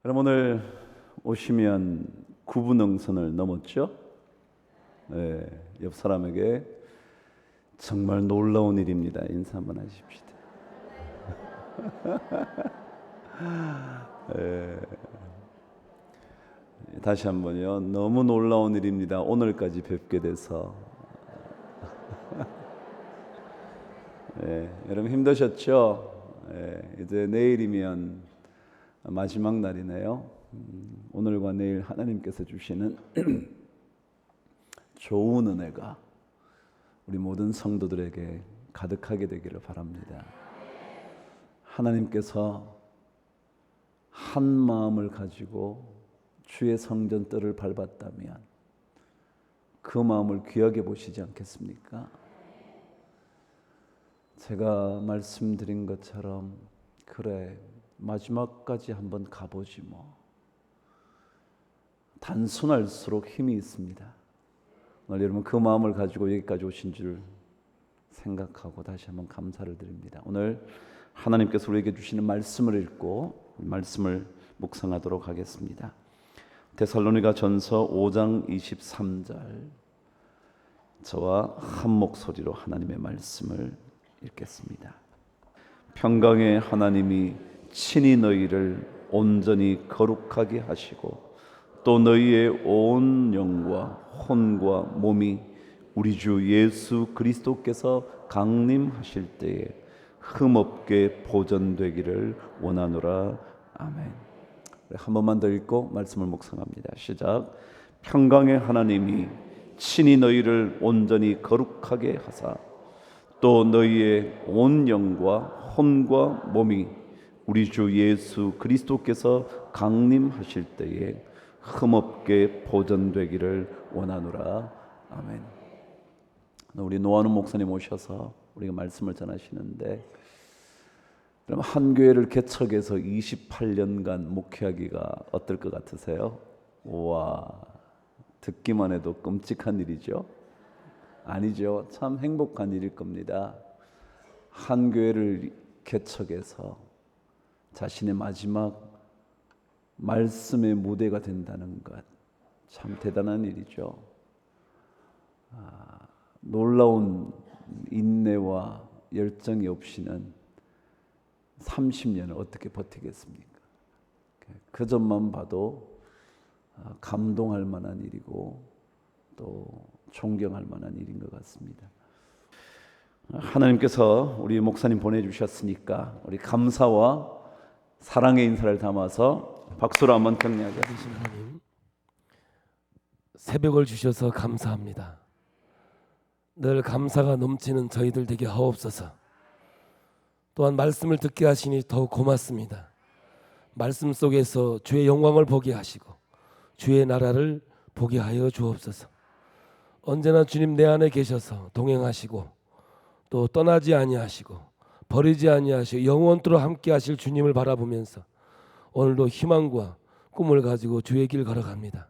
그럼 오늘 오시면 구분응선을 넘었죠? 네, 옆 사람에게 정말 놀라운 일입니다. 인사 한번 하십시다. 네, 다시 한번요. 너무 놀라운 일입니다. 오늘까지 뵙게 돼서. 네, 여러분 힘드셨죠? 네, 이제 내일이면 마지막 날이네요. 오늘과 내일 하나님께서 주시는 좋은 은혜가 우리 모든 성도들에게 가득하게 되기를 바랍니다. 하나님께서 한 마음을 가지고 주의 성전 뜰을 밟았다면 그 마음을 귀하게 보시지 않겠습니까? 제가 말씀드린 것처럼 그래 마지막까지 한번 가보지 뭐. 단순할수록 힘이 있습니다. 오늘 여러분 그 마음을 가지고 여기까지 오신 줄 생각하고 다시 한번 감사를 드립니다. 오늘 하나님께서 우리에게 주시는 말씀을 읽고 말씀을 묵상하도록 하겠습니다. 데살로니가 전서 5장 23절 저와 한 목소리로 하나님의 말씀을 읽겠습니다. 평강의 하나님이 친히 너희를 온전히 거룩하게 하시고 또 너희의 온 영과 혼과 몸이 우리 주 예수 그리스도께서 강림하실 때에 흠없게 보존되기를 원하노라. 아멘. 한 번만 더 읽고 말씀을 묵상합니다. 시작. 평강의 하나님이 친히 너희를 온전히 거룩하게 하사 또 너희의 온 영과 혼과 몸이 우리 주 예수 그리스도께서 강림하실 때에 흠없게 보존되기를 원하노라. 아멘. 우리 노아는 목사님 오셔서 우리가 말씀을 전하시는데 그럼 한 교회를 개척해서 28년간 목회하기가 어떨 것 같으세요? 와, 듣기만 해도 끔찍한 일이죠? 아니죠. 참 행복한 일일 겁니다. 한 교회를 개척해서 자신의 마지막 말씀의 무대가 된다는 것, 참 대단한 일이죠. 놀라운 인내와 열정이 없이는 30년을 어떻게 버티겠습니까? 그 점만 봐도 감동할 만한 일이고 또 존경할 만한 일인 것 같습니다. 하나님께서 우리 목사님 보내주셨으니까 우리 감사와 사랑의 인사를 담아서 박수로 한번 격려하게 하겠습니다. 하나님, 새벽을 주셔서 감사합니다. 늘 감사가 넘치는 저희들 되게 하옵소서. 또한 말씀을 듣게 하시니 더욱 고맙습니다. 말씀 속에서 주의 영광을 보게 하시고 주의 나라를 보게 하여 주옵소서. 언제나 주님 내 안에 계셔서 동행하시고 또 떠나지 아니하시고 버리지 아니하시고 영원토록 함께 하실 주님을 바라보면서 오늘도 희망과 꿈을 가지고 주의 길 걸어갑니다.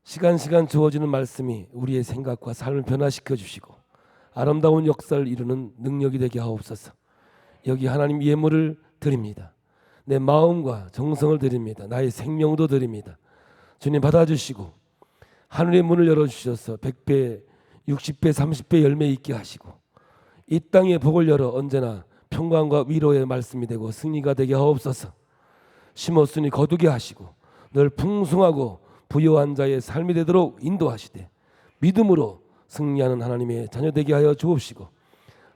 시간 주어지는 말씀이 우리의 생각과 삶을 변화시켜 주시고 아름다운 역사를 이루는 능력이 되게 하옵소서. 여기 하나님 예물을 드립니다. 내 마음과 정성을 드립니다. 나의 생명도 드립니다. 주님 받아주시고 하늘의 문을 열어주셔서 100배, 60배, 30배 열매 있게 하시고 이 땅의 복을 열어 언제나 평강과 위로의 말씀이 되고 승리가 되게 하옵소서. 심었으니 거두게 하시고 늘 풍성하고 부유한 자의 삶이 되도록 인도하시되 믿음으로 승리하는 하나님의 자녀 되게 하여 주옵시고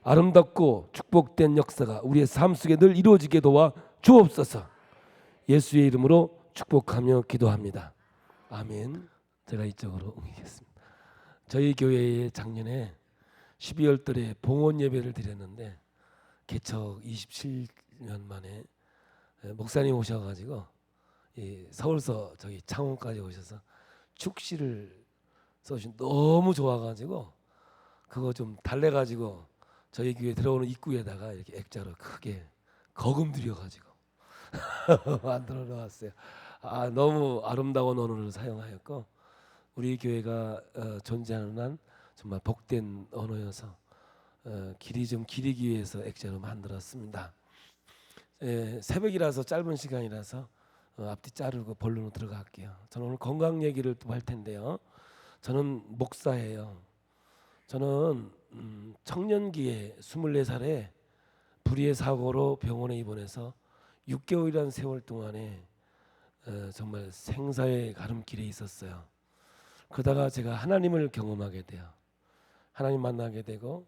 아름답고 축복된 역사가 우리의 삶 속에 늘 이루어지게 도와 주옵소서. 예수의 이름으로 축복하며 기도합니다. 아멘. 제가 이쪽으로 옮기겠습니다. 저희 교회에 작년에 12월 달에 봉헌 예배를 드렸는데 개척 27년 만에 목사님 오셔가지고 서울서 저기 창원까지 오셔서 축시를 써주신 너무 좋아가지고 그거 좀 달래가지고 저희 교회 들어오는 입구에다가 이렇게 액자로 크게 거금 들여가지고 만들어 놓았어요. 너무 아름다운 언어를 사용하였고 우리 교회가 존재하는 한 정말 복된 언어여서 길이 좀 기리기 위해서 액자로 만들었습니다. 새벽이라서 짧은 시간이라서 앞뒤 자르고 본론으로 들어갈게요. 저는 오늘 건강 얘기를 또 할 텐데요. 저는 목사예요. 저는 청년기에 24살에 불의의 사고로 병원에 입원해서 6개월이라는 세월 동안에 정말 생사의 가름길에 있었어요. 그러다가 제가 하나님을 경험하게 돼요. 하나님 만나게 되고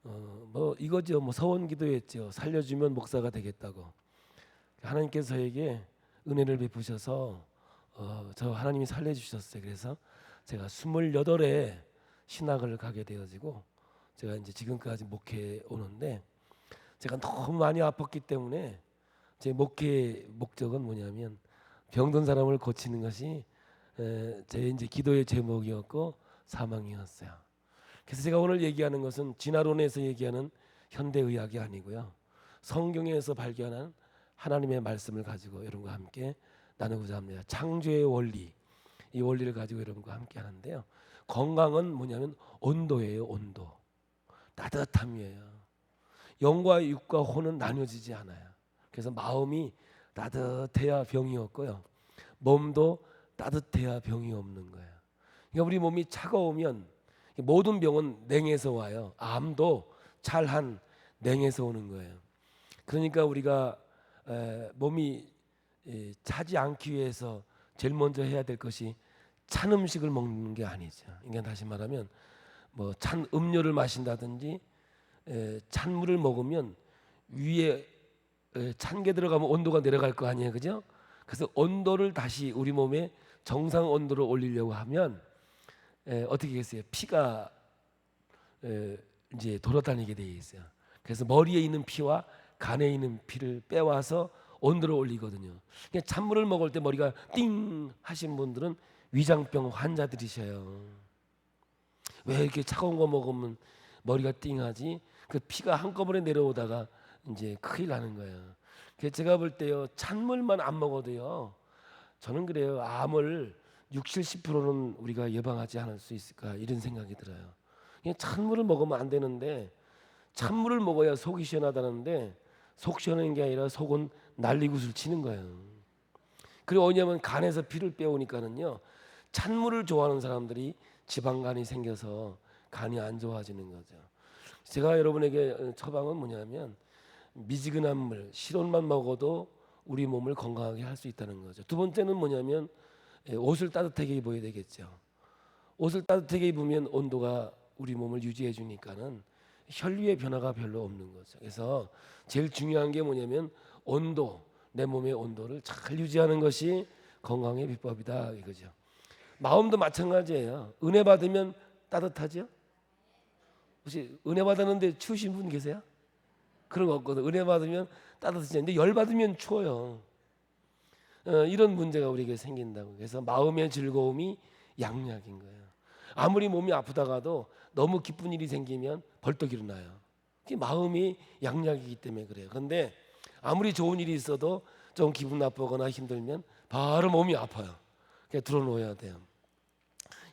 뭐 이거죠. 뭐 서원 기도했죠. 살려주면 목사가 되겠다고. 하나님께서 저에게 은혜를 베푸셔서 저 하나님이 살려주셨어요. 그래서 제가 28에 신학을 가게 되어지고 제가 이제 지금까지 목회에 오는데 제가 너무 많이 아팠기 때문에 제 목회의 목적은 뭐냐면 병든 사람을 고치는 것이 제 이제 기도의 제목이었고 사망이었어요. 그래서 제가 오늘 얘기하는 것은 진화론에서 얘기하는 현대의학이 아니고요. 성경에서 발견한 하나님의 말씀을 가지고 여러분과 함께 나누고자 합니다. 창조의 원리, 이 원리를 가지고 여러분과 함께 하는데요. 건강은 뭐냐면 온도예요. 온도. 따뜻함이에요. 영과 육과 혼은 나뉘어지지 않아요. 그래서 마음이 따뜻해야 병이 없고요. 몸도 따뜻해야 병이 없는 거예요. 그러니까 우리 몸이 차가우면 모든 병은 냉에서 와요. 암도 찰한 냉에서 오는 거예요. 그러니까 우리가 몸이 차지 않기 위해서 제일 먼저 해야 될 것이 찬 음식을 먹는 게 아니죠. 그러니까 다시 말하면 뭐 찬 음료를 마신다든지 찬 물을 먹으면 위에 찬 게 들어가면 온도가 내려갈 거 아니에요, 그죠? 그래서 온도를 다시 우리 몸의 정상 온도로 올리려고 하면 어떻게 했어요? 피가 이제 돌아다니게 돼 있어요. 그래서 머리에 있는 피와 간에 있는 피를 빼와서 온도를 올리거든요. 그러니까 찬물을 먹을 때 머리가 띵 하신 분들은 위장병 환자들이셔요. 왜 이렇게 차가운 거 먹으면 머리가 띵하지? 그 피가 한꺼번에 내려오다가 이제 큰일 나는 거예요. 그래서 제가 볼 때요, 찬물만 안 먹어도요, 저는 그래요, 암을 60, 70%는 우리가 예방하지 않을 수 있을까 이런 생각이 들어요. 그냥 찬물을 먹으면 안 되는데 찬물을 먹어야 속이 시원하다는데 속 시원한 게 아니라 속은 난리굿을 치는 거예요. 그리고 왜냐하면 간에서 피를 빼오니까는요, 찬물을 좋아하는 사람들이 지방간이 생겨서 간이 안 좋아지는 거죠. 제가 여러분에게 처방은 뭐냐면 미지근한 물, 실온만 먹어도 우리 몸을 건강하게 할 수 있다는 거죠. 두 번째는 뭐냐면 옷을 따뜻하게 입어야 되겠죠. 옷을 따뜻하게 입으면 온도가 우리 몸을 유지해 주니까는 혈류의 변화가 별로 없는 거죠. 그래서 제일 중요한 게 뭐냐면 온도, 내 몸의 온도를 잘 유지하는 것이 건강의 비법이다 이거죠. 마음도 마찬가지예요. 은혜 받으면 따뜻하죠? 혹시 은혜 받았는데 추우신 분 계세요? 그런 거 없거든. 은혜 받으면 따뜻하지 않는데 열 받으면 추워요. 이런 문제가 우리에게 생긴다고. 그래서 마음의 즐거움이 양약인 거예요. 아무리 몸이 아프다가도 너무 기쁜 일이 생기면 벌떡 일어나요. 그게 마음이 양약이기 때문에 그래요. 그런데 아무리 좋은 일이 있어도 좀 기분 나쁘거나 힘들면 바로 몸이 아파요. 그냥 들어놓아야 돼요.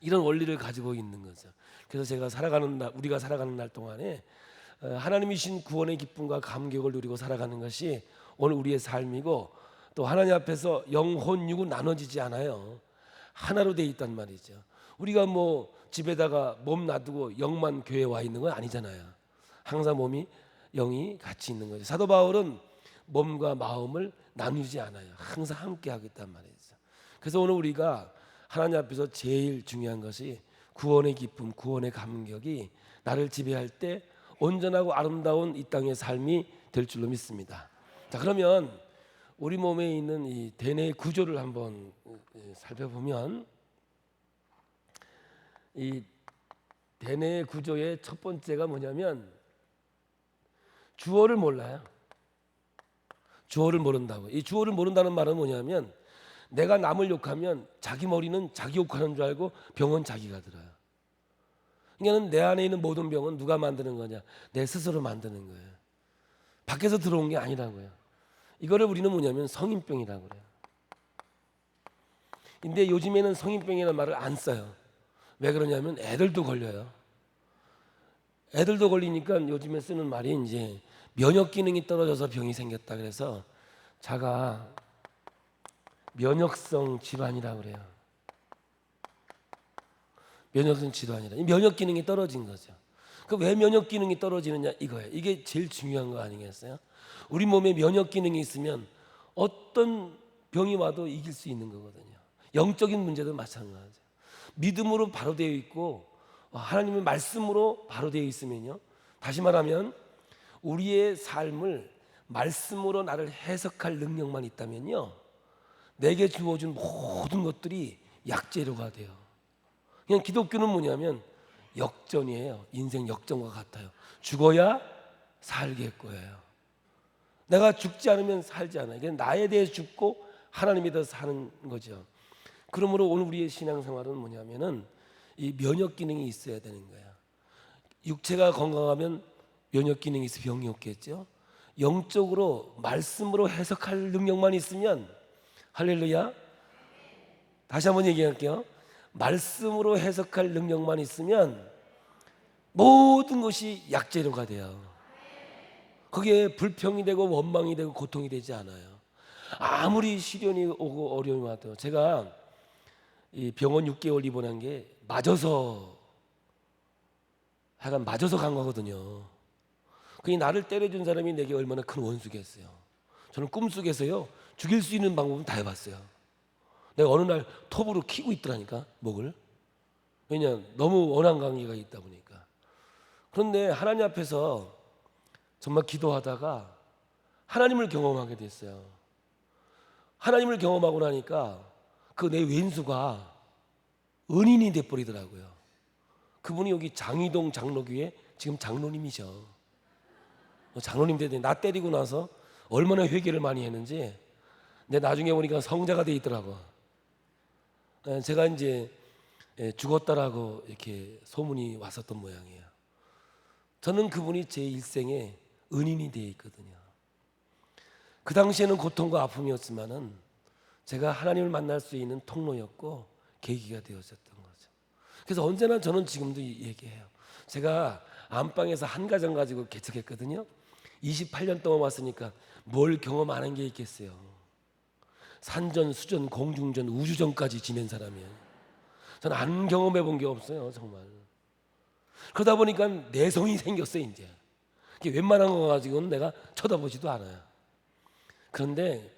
이런 원리를 가지고 있는 거죠. 그래서 제가 우리가 살아가는 날 동안에 하나님이 주신 구원의 기쁨과 감격을 누리고 살아가는 것이 오늘 우리의 삶이고, 또 하나님 앞에서 영혼 육은 나눠지지 않아요. 하나로 돼 있단 말이죠. 우리가 뭐 집에다가 몸 놔두고 영만 교회에 와 있는 건 아니잖아요. 항상 몸이 영이 같이 있는 거죠. 사도 바울은 몸과 마음을 나누지 않아요. 항상 함께 하겠단 말이죠. 그래서 오늘 우리가 하나님 앞에서 제일 중요한 것이 구원의 기쁨, 구원의 감격이 나를 지배할 때 온전하고 아름다운 이 땅의 삶이 될 줄로 믿습니다. 자, 그러면 우리 몸에 있는 이 대뇌 구조를 한번 살펴보면, 이 대뇌 구조의 첫 번째가 뭐냐면 주어를 몰라요. 주어를 모른다고. 이 주어를 모른다는 말은 뭐냐면 내가 남을 욕하면 자기 머리는 자기 욕하는 줄 알고 병은 자기가 들어요. 그러니까 내 안에 있는 모든 병은 누가 만드는 거냐? 내 스스로 만드는 거예요. 밖에서 들어온 게 아니라고요. 이거를 우리는 뭐냐면 성인병이라고 그래요. 근데 요즘에는 성인병이라는 말을 안 써요. 왜 그러냐면 애들도 걸려요. 애들도 걸리니까 요즘에 쓰는 말이 이제 면역 기능이 떨어져서 병이 생겼다 그래서 자가 면역성 질환이라고 그래요. 면역성 질환이라. 이 면역 기능이 떨어진 거죠. 그 왜 면역 기능이 떨어지느냐 이거예요. 이게 제일 중요한 거 아니겠어요? 우리 몸에 면역 기능이 있으면 어떤 병이 와도 이길 수 있는 거거든요. 영적인 문제도 마찬가지죠. 믿음으로 바로 되어 있고 하나님의 말씀으로 바로 되어 있으면요. 다시 말하면 우리의 삶을 말씀으로 나를 해석할 능력만 있다면요. 내게 주어진 모든 것들이 약재료가 돼요. 그냥 기독교는 뭐냐면 역전이에요. 인생 역전과 같아요. 죽어야 살겠고요. 내가 죽지 않으면 살지 않아요. 그냥 나에 대해 죽고 하나님에 대해서 사는 거죠. 그러므로 오늘 우리의 신앙생활은 뭐냐면은 이 면역 기능이 있어야 되는 거예요. 육체가 건강하면 면역 기능이 있어 병이 없겠죠. 영적으로 말씀으로 해석할 능력만 있으면 할렐루야. 다시 한번 얘기할게요. 말씀으로 해석할 능력만 있으면 모든 것이 약재료가 돼요. 그게 불평이 되고 원망이 되고 고통이 되지 않아요. 아무리 시련이 오고 어려움이 와도 제가 이 병원 6개월 입원한 게 맞아서 간 거거든요. 그게 나를 때려준 사람이 내게 얼마나 큰 원수겠어요. 저는 꿈속에서요 죽일 수 있는 방법은 다 해봤어요. 내가 어느 날 톱으로 키고 있더라니까 목을. 왜냐 너무 원한 관계가 있다 보니까. 그런데 하나님 앞에서 정말 기도하다가 하나님을 경험하게 됐어요. 하나님을 경험하고 나니까 그 내 왼수가 은인이 돼버리더라고요. 그분이 여기 장이동 장로교회 지금 장로님이셔. 장로님 되더니 나 때리고 나서 얼마나 회개를 많이 했는지 근데 나중에 보니까 성자가 돼 있더라고. 제가 이제 죽었다라고 이렇게 소문이 왔었던 모양이에요. 저는 그분이 제 일생에 은인이 되어 있거든요. 그 당시에는 고통과 아픔이었지만은 제가 하나님을 만날 수 있는 통로였고 계기가 되었었던 거죠. 그래서 언제나 저는 지금도 얘기해요. 제가 안방에서 한 가정 가지고 개척했거든요. 28년 동안 왔으니까 뭘 경험 안 한 게 있겠어요. 산전, 수전, 공중전, 우주전까지 지낸 사람이에요. 저는 안 경험해 본 게 없어요, 정말. 그러다 보니까 내성이 생겼어요, 이제. 웬만한 거 가지고는 내가 쳐다보지도 않아요. 그런데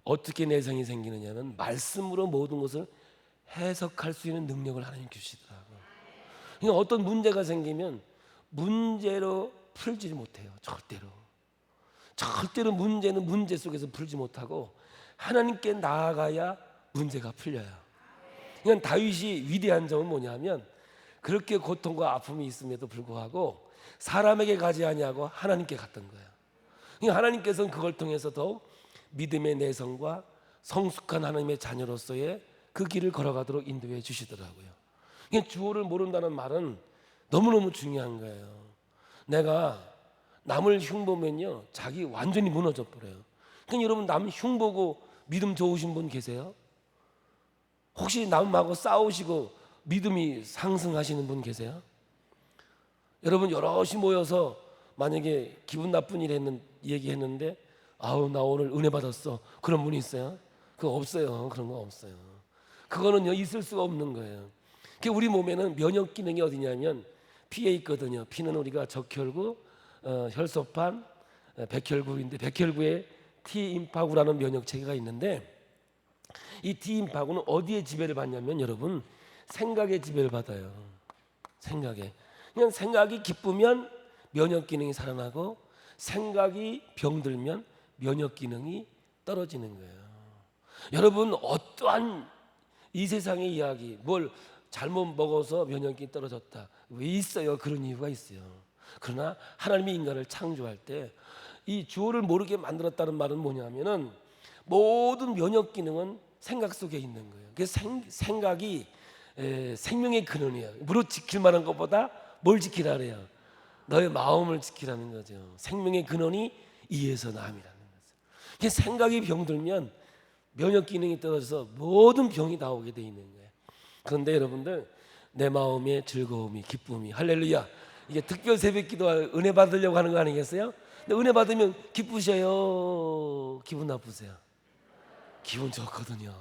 어떻게 내성이 생기느냐는 말씀으로 모든 것을 해석할 수 있는 능력을 하나님 주시더라고요. 그러니까 어떤 문제가 생기면 문제로 풀지 못해요, 절대로. 절대로 문제는 문제 속에서 풀지 못하고 하나님께 나아가야 문제가 풀려요. 그러니까 다윗이 위대한 점은 뭐냐면 그렇게 고통과 아픔이 있음에도 불구하고 사람에게 가지 아니하고 하나님께 갔던 거예요. 그러니까 하나님께서는 그걸 통해서 더욱 믿음의 내성과 성숙한 하나님의 자녀로서의 그 길을 걸어가도록 인도해 주시더라고요. 그러니까 주어를 모른다는 말은 너무너무 중요한 거예요. 내가 남을 흉보면요 자기 완전히 무너져 버려요. 그러니까 여러분 남 흉보고 믿음 좋으신 분 계세요? 혹시 남하고 싸우시고 믿음이 상승하시는 분 계세요? 여러분 여럿이 모여서 만약에 기분 나쁜 일 얘기했는데 아우 나 오늘 은혜 받았어 그런 분이 있어요? 그거 없어요. 그런 거 없어요. 그거는요 있을 수가 없는 거예요. 우리 몸에는 면역 기능이 어디냐면 피에 있거든요. 피는 우리가 적혈구, 혈소판, 백혈구인데 백혈구에 T임파구라는 면역 체계가 있는데 이 T임파구는 어디에 지배를 받냐면 여러분 생각에 지배를 받아요. 생각에. 그냥 생각이 기쁘면 면역 기능이 살아나고 생각이 병들면 면역 기능이 떨어지는 거예요. 여러분 어떠한 이 세상의 이야기 뭘 잘못 먹어서 면역력이 떨어졌다. 왜 있어요? 그런 이유가 있어요. 그러나 하나님이 인간을 창조할 때 이 주어를 모르게 만들었다는 말은 뭐냐면은 모든 면역 기능은 생각 속에 있는 거예요. 그래서 생각이 생명의 근원이에요. 무릇 지킬 만한 것보다 뭘 지키라 그래요? 너의 마음을 지키라는 거죠. 생명의 근원이 이에서 남이라는 거죠. 그래서 생각이 병들면 면역 기능이 떨어져서 모든 병이 나오게 돼 있는 거예요. 그런데 여러분들 내 마음의 즐거움이 기쁨이 할렐루야 이게 특별 새벽 기도 은혜 받으려고 하는 거 아니겠어요? 근데 은혜 받으면 기쁘셔요? 기분 나쁘세요? 기분 좋거든요.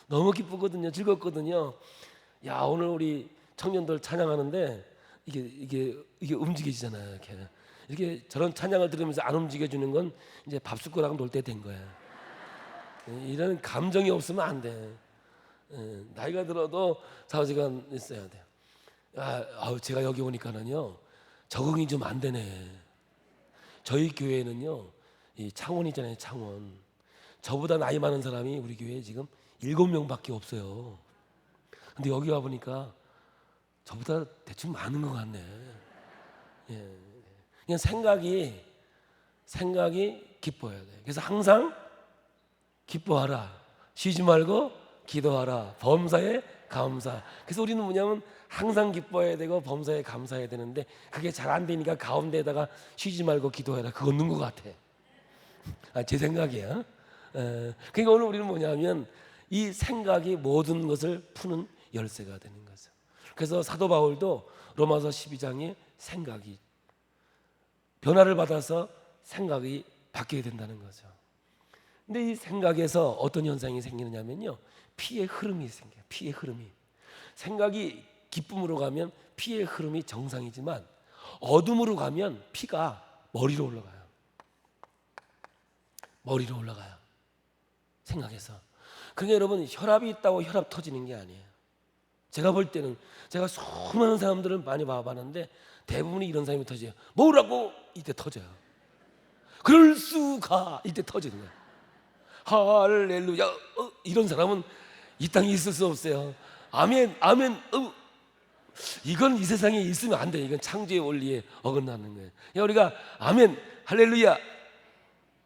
너무 기쁘거든요. 즐겁거든요. 야, 오늘 우리 청년들 찬양하는데 이게 움직여지잖아요. 이렇게 저런 찬양을 들으면서 안 움직여주는 건 이제 밥숟가락 놀 때 된 거야. 이런 감정이 없으면 안 돼. 나이가 들어도 좌우지간 있어야 돼. 제가 여기 오니까는요 적응이 좀 안 되네. 저희 교회는요 이 창원이잖아요. 창원. 저보다 나이 많은 사람이 우리 교회에 지금 7명밖에 없어요. 근데 여기 와 보니까 저보다 대충 많은 것 같네. 예. 그냥 생각이 기뻐야 돼. 그래서 항상 기뻐하라. 쉬지 말고 기도하라. 범사에 감사. 그래서 우리는 뭐냐면 항상 기뻐해야 되고 범사에 감사해야 되는데 그게 잘 안 되니까 가운데에다가 쉬지 말고 기도해라. 그거 넣는 것 같아. 제 생각이야. 그러니까 오늘 우리는 뭐냐면 이 생각이 모든 것을 푸는 열쇠가 되는 거죠. 그래서 사도 바울도 로마서 12장에 생각이 변화를 받아서 생각이 바뀌게 된다는 거죠. 근데 이 생각에서 어떤 현상이 생기느냐면요, 피의 흐름이 생겨요. 피의 흐름이. 생각이 기쁨으로 가면 피의 흐름이 정상이지만 어둠으로 가면 피가 머리로 올라가요. 머리로 올라가요. 생각해서. 그러니까 여러분 혈압이 있다고 혈압 터지는 게 아니에요. 제가 볼 때는 제가 수많은 사람들을 많이 봐봤는데 대부분이 이런 사람이 터져요. 뭐라고? 이때 터져요. 그럴 수가 이때 터지는 거예요. 할렐루야. 이런 사람은 이 땅에 있을 수 없어요. 아멘, 아멘. 이건 이 세상에 있으면 안 돼. 이건 창조의 원리에 어긋나는 거예요. 우리가 아멘, 할렐루야.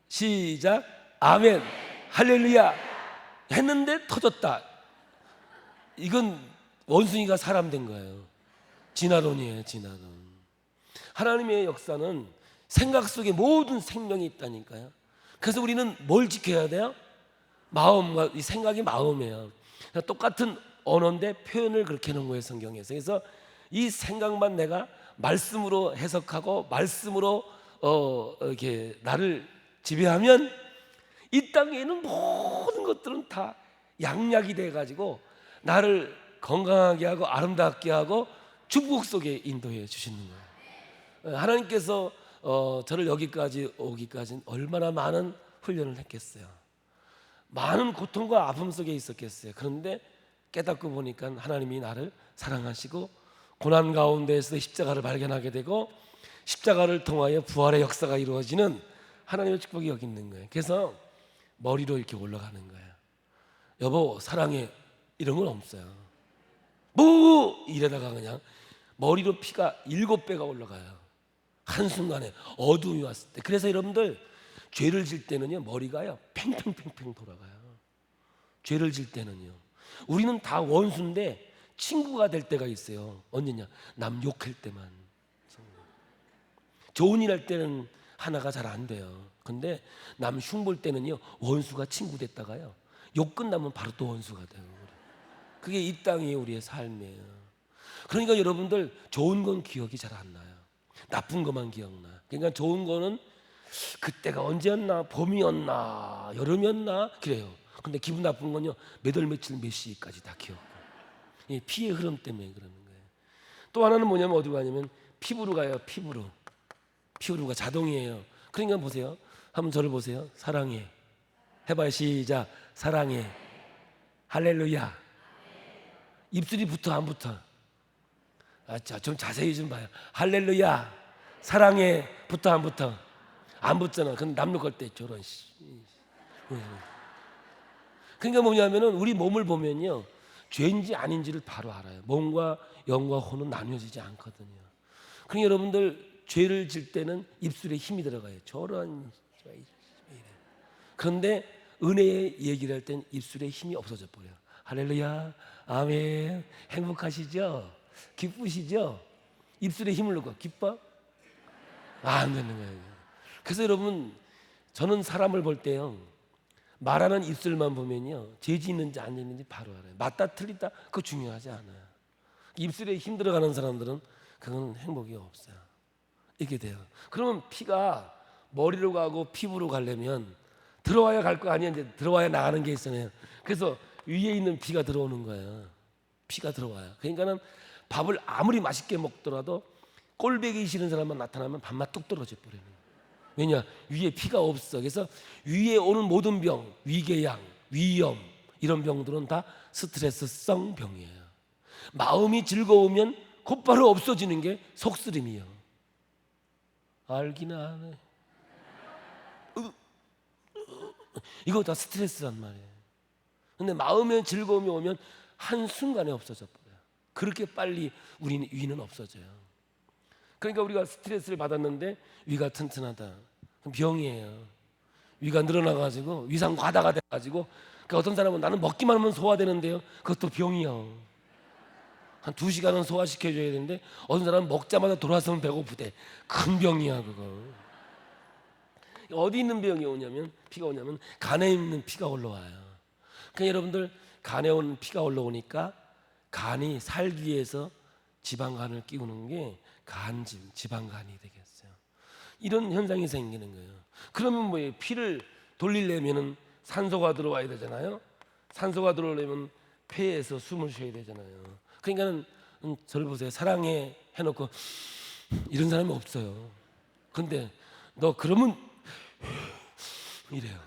시작. 아멘, 할렐루야. 했는데 터졌다. 이건 원숭이가 사람 된 거예요. 진화론이에요, 진화론. 하나님의 역사는 생각 속에 모든 생명이 있다니까요. 그래서 우리는 뭘 지켜야 돼요? 마음과 이 생각이 마음이에요. 똑같은 언어인데 표현을 그렇게 해놓은 거예요, 성경에서. 그래서 이 생각만 내가 말씀으로 해석하고 말씀으로 이렇게 나를 지배하면 이 땅에 있는 모든 것들은 다 양약이 돼가지고 나를 건강하게 하고 아름답게 하고 축복 속에 인도해 주시는 거예요. 하나님께서 저를 여기까지 오기까지는 얼마나 많은 훈련을 했겠어요. 많은 고통과 아픔 속에 있었겠어요. 그런데 깨닫고 보니까 하나님이 나를 사랑하시고 고난 가운데에서 십자가를 발견하게 되고 십자가를 통하여 부활의 역사가 이루어지는 하나님의 축복이 여기 있는 거예요. 그래서 머리로 이렇게 올라가는 거예요. 여보 사랑해 이런 건 없어요. 뭐 이러다가 그냥 머리로 피가 7배가 올라가요. 한순간에 어둠이 왔을 때. 그래서 여러분들 죄를 질 때는요 머리가요 팽팽팽팽 돌아가요. 죄를 질 때는요. 우리는 다 원수인데 친구가 될 때가 있어요. 언제냐? 남 욕할 때만. 좋은 일 할 때는 하나가 잘 안 돼요. 근데 남 흉볼 때는요 원수가 친구 됐다가요 욕 끝나면 바로 또 원수가 돼요. 그게 이 땅이 우리의 삶이에요. 그러니까 여러분들 좋은 건 기억이 잘 안 나요. 나쁜 것만 기억나. 그러니까 좋은 거는 그때가 언제였나, 봄이었나, 여름이었나 그래요. 근데 기분 나쁜 건요 몇 월 며칠 몇 시까지 다 기억고. 이 피의 흐름 때문에 그러는 거예요. 또 하나는 뭐냐면 어디로 가냐면 피부로 가요. 피부로 가 자동이에요. 그러니까 보세요. 한번 저를 보세요. 사랑해. 해봐요. 시작. 사랑해. 할렐루야. 입술이 붙어 안 붙어? 자, 좀 자세히 좀 봐요. 할렐루야. 사랑해. 붙어 안 붙어? 안 붙잖아. 근데 남룩할 때 저런 그러니까 뭐냐면은 우리 몸을 보면요 죄인지 아닌지를 바로 알아요. 몸과 영과 혼은 나뉘어지지 않거든요. 그러니까 여러분들 죄를 질 때는 입술에 힘이 들어가요. 저런. 그런데 은혜의 얘기를 할 땐 입술에 힘이 없어져 버려요. 할렐루야, 아멘. 행복하시죠? 기쁘시죠? 입술에 힘을 넣고 기뻐? 안 되는 거예요. 그래서 여러분 저는 사람을 볼 때요 말하는 입술만 보면요 죄지 있는지 안 있는지 바로 알아요. 맞다 틀리다 그거 중요하지 않아요. 입술에 힘 들어가는 사람들은 그건 행복이 없어요. 이렇게 돼요. 그러면 피가 머리로 가고 피부로 가려면 들어와야 갈 거 아니야. 이제 들어와야 나가는 게 있잖아요. 그래서 위에 있는 피가 들어오는 거예요. 피가 들어와요. 그러니까는 밥을 아무리 맛있게 먹더라도 꼴배기 싫은 사람만 나타나면 밥맛 뚝 떨어져 버리는 거예요. 왜냐? 위에 피가 없어. 그래서 위에 오는 모든 병, 위궤양, 위염 이런 병들은 다 스트레스성 병이에요. 마음이 즐거우면 곧바로 없어지는 게 속쓰림이에요. 알긴 아네. 이거 다 스트레스란 말이에요. 근데 마음의 즐거움이 오면 한순간에 없어져 버려요. 그렇게 빨리 우리는 위는 없어져요. 그러니까 우리가 스트레스를 받았는데 위가 튼튼하다. 그럼 병이에요. 위가 늘어나가지고 위상 과다가 돼가지고 그러니까 어떤 사람은 나는 먹기만 하면 소화되는데요. 그것도 병이요. 한 2시간은 소화시켜줘야 되는데 어떤 사람은 먹자마자 돌아서면 배고프대. 큰 병이야 그거. 어디 있는 병이 오냐면 피가 오냐면 간에 있는 피가 올라와요. 그러니까 여러분들 간에 오는 피가 올라오니까 간이 살기 위해서 지방간을 끼우는 게 간짐, 지방간이 되겠어요. 이런 현상이 생기는 거예요. 그러면 뭐예요? 피를 돌리려면은 산소가 들어와야 되잖아요. 산소가 들어오려면 폐에서 숨을 쉬어야 되잖아요. 그러니까는 저를 보세요. 사랑해 해놓고 이런 사람이 없어요. 근데 너 그러면 이래요.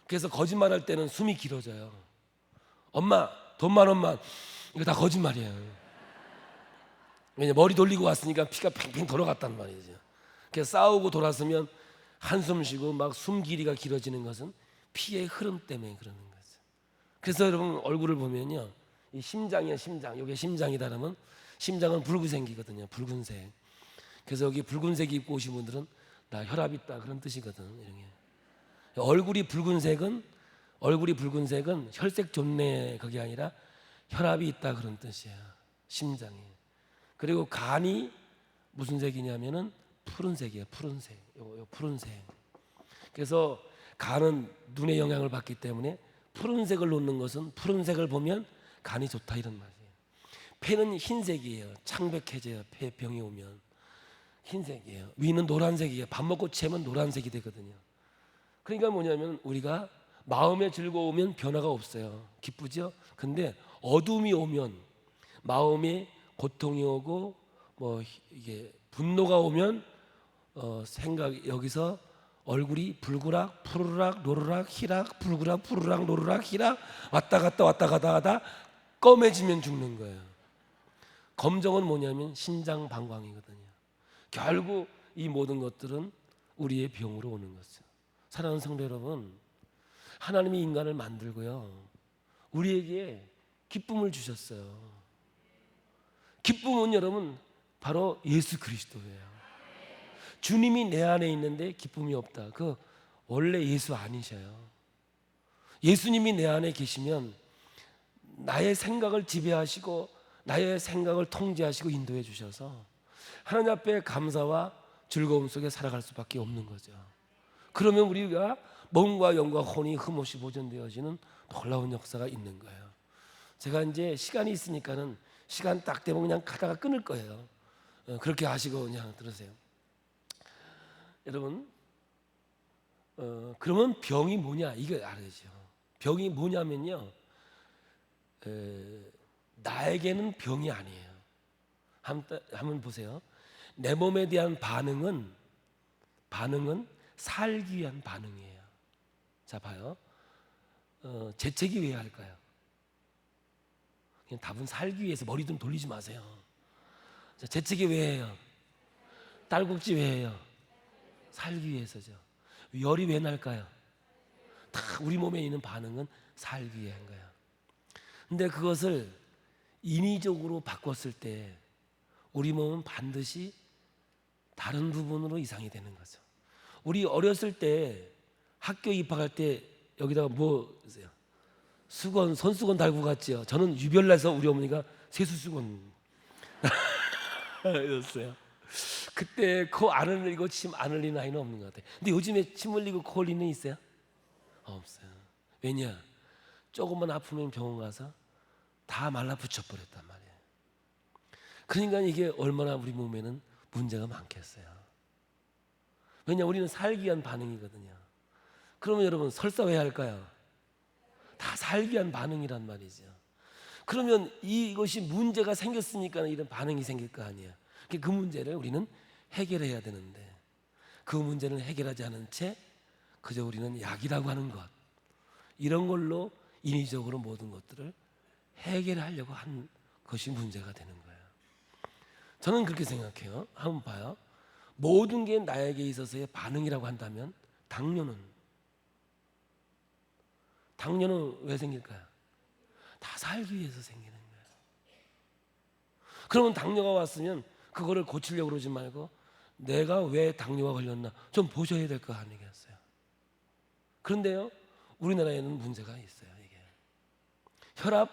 그래서 거짓말할 때는 숨이 길어져요. 엄마 돈만 원만 이거 다 거짓말이에요. 왜냐 머리 돌리고 왔으니까 피가 팽팽 돌아갔단 말이죠. 그래서 싸우고 돌아서면 한숨 쉬고 막 숨 길이가 길어지는 것은 피의 흐름 때문에 그러는 거죠. 그래서 여러분 얼굴을 보면요, 이 심장이야 심장. 이게 심장이다 그러면 심장은 붉은색이거든요. 붉은색. 그래서 여기 붉은색 입고 오신 분들은 나 혈압 있다 그런 뜻이거든. 이런 게. 얼굴이 붉은색은 혈색 좋네 그게 아니라 혈압이 있다 그런 뜻이에요. 심장이. 그리고 간이 무슨 색이냐면은 푸른색이에요. 푸른색. 요 푸른색. 그래서 간은 눈의 영향을 받기 때문에 푸른색을 놓는 것은 푸른색을 보면 간이 좋다 이런 말이에요. 폐는 흰색이에요. 창백해져요. 폐병이 오면 흰색이에요. 위는 노란색이에요. 밥 먹고 채면 노란색이 되거든요. 그러니까 뭐냐면 우리가 마음에 즐거우면 변화가 없어요. 기쁘죠? 근데 어둠이 오면 마음에 고통이 오고 뭐 이게 분노가 오면 생각 여기서 얼굴이 불구락 푸르락 노르락 희락 불구락 푸르락 노르락 희락 왔다 갔다 하다 검해지면 죽는 거예요. 검정은 뭐냐면 신장 방광이거든요. 결국 이 모든 것들은 우리의 병으로 오는 것이죠. 사랑하는 성도 여러분, 하나님이 인간을 만들고요, 우리에게 기쁨을 주셨어요. 기쁨은 여러분 바로 예수 그리스도예요. 주님이 내 안에 있는데 기쁨이 없다. 그 원래 예수 아니셔요. 예수님이 내 안에 계시면 나의 생각을 지배하시고 나의 생각을 통제하시고 인도해 주셔서 하나님 앞에 감사와 즐거움 속에 살아갈 수밖에 없는 거죠. 그러면 우리가 몸과 영과 혼이 흠없이 보존되어지는 놀라운 역사가 있는 거예요. 제가 이제 시간이 있으니까는 시간 딱 되면 그냥 가다가 끊을 거예요. 그렇게 하시고 그냥 들으세요. 여러분, 그러면 병이 뭐냐 이거 알아야죠. 병이 뭐냐면요, 나에게는 병이 아니에요. 한번 보세요. 내 몸에 대한 반응은 살기 위한 반응이에요. 자 봐요. 재채기 왜 할까요? 그냥 답은 살기 위해서. 머리 좀 돌리지 마세요. 자, 재채기 왜 해요? 딸꾹질 왜 해요? 살기 위해서죠. 열이 왜 날까요? 다 우리 몸에 있는 반응은 살기 위한 거예요. 근데 그것을 인위적으로 바꿨을 때 우리 몸은 반드시 다른 부분으로 이상이 되는 거죠. 우리 어렸을 때 학교 입학할 때 여기다가 뭐 쓰세요? 수건, 손수건 달고 갔죠. 저는 유별나서 우리 어머니가 세수수건 였어요. 그때 코 안 흘리고 침 안 흘리는 아이는 없는 것 같아요. 근데 요즘에 침 흘리고 코 흘리는 있어요? 없어요. 왜냐? 조금만 아프면 병원 가서 다 말라붙여 버렸단 말이에요. 그러니까 이게 얼마나 우리 몸에는 문제가 많겠어요. 왜냐? 우리는 살기 위한 반응이거든요. 그러면 여러분 설사 왜 할까요? 다 살기 위한 반응이란 말이죠. 그러면 이것이 문제가 생겼으니까 이런 반응이 생길 거 아니에요. 그 문제를 우리는 해결해야 되는데 그 문제는 해결하지 않은 채 그저 우리는 약이라고 하는 것, 이런 걸로 인위적으로 모든 것들을 해결하려고 한 것이 문제가 되는 거예요. 저는 그렇게 생각해요. 한번 봐요. 모든 게 나에게 있어서의 반응이라고 한다면 당뇨는 왜 생길까요? 다 살기 위해서 생기는 거예요. 그러면 당뇨가 왔으면 그거를 고치려고 그러지 말고 내가 왜 당뇨가 걸렸나 좀 보셔야 될 거 아니겠어요? 그런데요, 우리나라에는 문제가 있어요. 이게 혈압,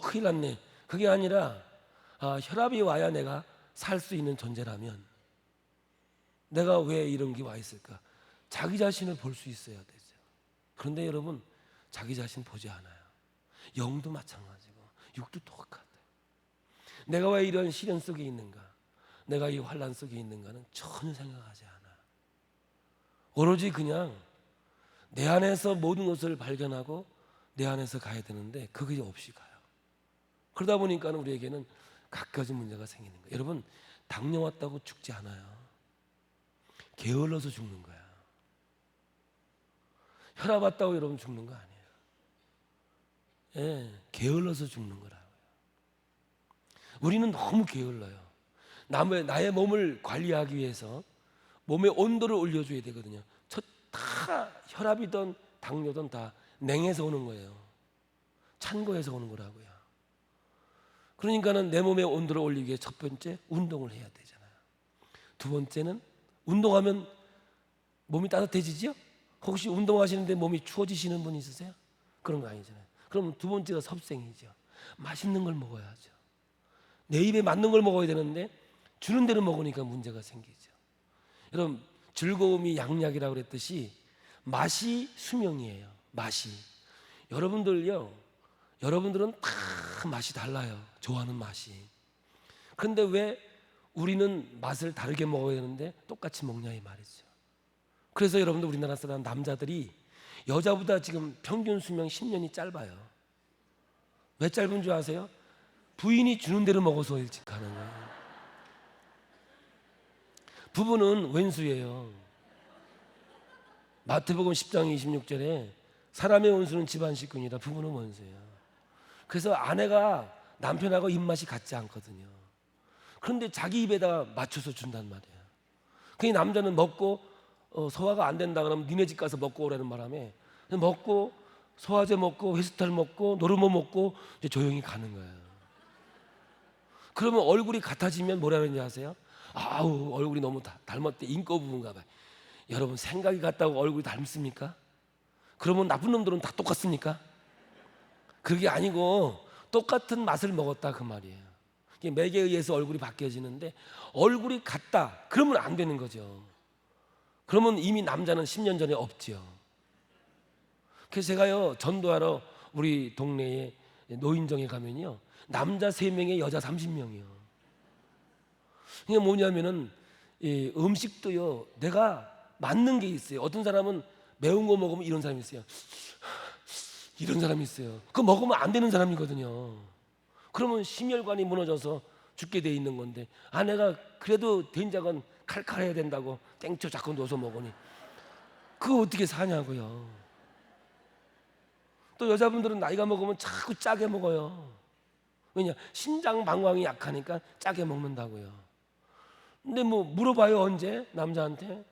큰일 났네. 그게 아니라 혈압이 와야 내가 살 수 있는 존재라면 내가 왜 이런 게 와 있을까? 자기 자신을 볼 수 있어야 되죠. 그런데 여러분, 자기 자신 보지 않아요. 영도 마찬가지고 육도 똑같아요. 내가 왜 이런 시련 속에 있는가, 내가 이 환난 속에 있는가는 전혀 생각하지 않아요. 오로지 그냥 내 안에서 모든 것을 발견하고 내 안에서 가야 되는데 그게 없이 가요. 그러다 보니까 우리에게는 갖가지 문제가 생기는 거예요. 여러분, 당뇨 왔다고 죽지 않아요. 게을러서 죽는 거야. 혈압 왔다고 여러분 죽는 거 아니에요. 예, 게을러서 죽는 거라고요. 우리는 너무 게을러요. 나의 몸을 관리하기 위해서 몸의 온도를 올려줘야 되거든요. 다 혈압이든 당뇨든 다 냉에서 오는 거예요. 찬 거에서 오는 거라고요. 그러니까는 내 몸의 온도를 올리기 위해 첫 번째 운동을 해야 되잖아요. 두 번째는 운동하면 몸이 따뜻해지죠? 혹시 운동하시는데 몸이 추워지시는 분 있으세요? 그런 거 아니잖아요. 그럼 두 번째가 섭생이죠. 맛있는 걸 먹어야죠. 내 입에 맞는 걸 먹어야 되는데 주는 대로 먹으니까 문제가 생기죠. 여러분, 즐거움이 양약이라고 그랬듯이 맛이 수명이에요. 맛이. 여러분들은 다 맛이 달라요. 좋아하는 맛이. 그런데 왜 우리는 맛을 다르게 먹어야 되는데 똑같이 먹냐 이 말이죠. 그래서 여러분들 우리나라 사람 남자들이 여자보다 지금 평균 수명 10년이 짧아요. 왜 짧은 줄 아세요? 부인이 주는 대로 먹어서 일찍 가는 거예요. 부부는 왼수예요. 마태복음 10장 26절에 사람의 원수는 집안 식군이라 부부는 원수예요. 그래서 아내가 남편하고 입맛이 같지 않거든요. 그런데 자기 입에다 맞춰서 준단 말이에요. 그 남자는 먹고 소화가 안 된다 그러면 니네 집 가서 먹고 오라는 바람에 먹고 소화제 먹고 회스탈 먹고 노르모 먹고 이제 조용히 가는 거예요. 그러면 얼굴이 같아지면 뭐라 그러는지 아세요? 아우, 얼굴이 너무 닮았대. 인거 부분가 봐요. 여러분, 생각이 같다고 얼굴이 닮습니까? 그러면 나쁜 놈들은 다 똑같습니까? 그게 아니고 똑같은 맛을 먹었다 그 말이에요. 맥에 의해서 얼굴이 바뀌어지는데 얼굴이 같다 그러면 안 되는 거죠. 그러면 이미 남자는 10년 전에 없지요. 그래서 제가요, 전도하러 우리 동네에 노인정에 가면요, 남자 3명에 여자 30명이요. 이게 뭐냐면은 이 음식도요, 내가 맞는 게 있어요. 어떤 사람은 매운 거 먹으면 이런 사람이 있어요. 이런 사람이 있어요. 그거 먹으면 안 되는 사람이거든요. 그러면 심혈관이 무너져서 죽게 돼 있는 건데 아내가 그래도 된장은 칼칼해야 된다고 땡초 자꾸 넣어서 먹으니 그거 어떻게 사냐고요. 또 여자분들은 나이가 먹으면 자꾸 짜게 먹어요. 왜냐? 신장 방광이 약하니까 짜게 먹는다고요. 근데 뭐 물어봐요. 언제? 남자한테